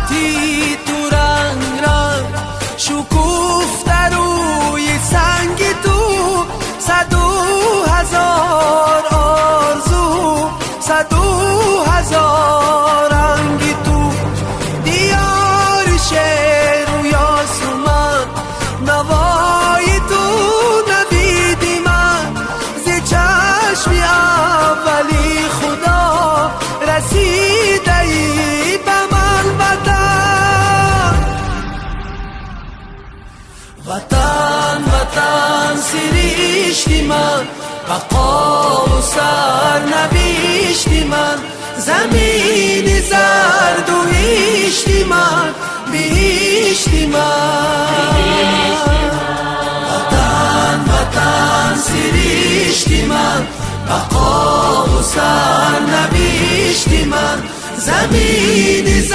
سلامتی تو رنگ رنگ شکوفته روی سنگ تو 100,000 آرزو 100,000 رنگ تو دیار شعر و یاسمن نوای تو نویدی من ز چشم اولی خدا رسیده ای به من وطن وطن سرشتی من بقا و سرنوشتی من زمین زرد و هشتی من بهشتی من وطن وطن سرشتی من بقا و سرنوشتی من زمین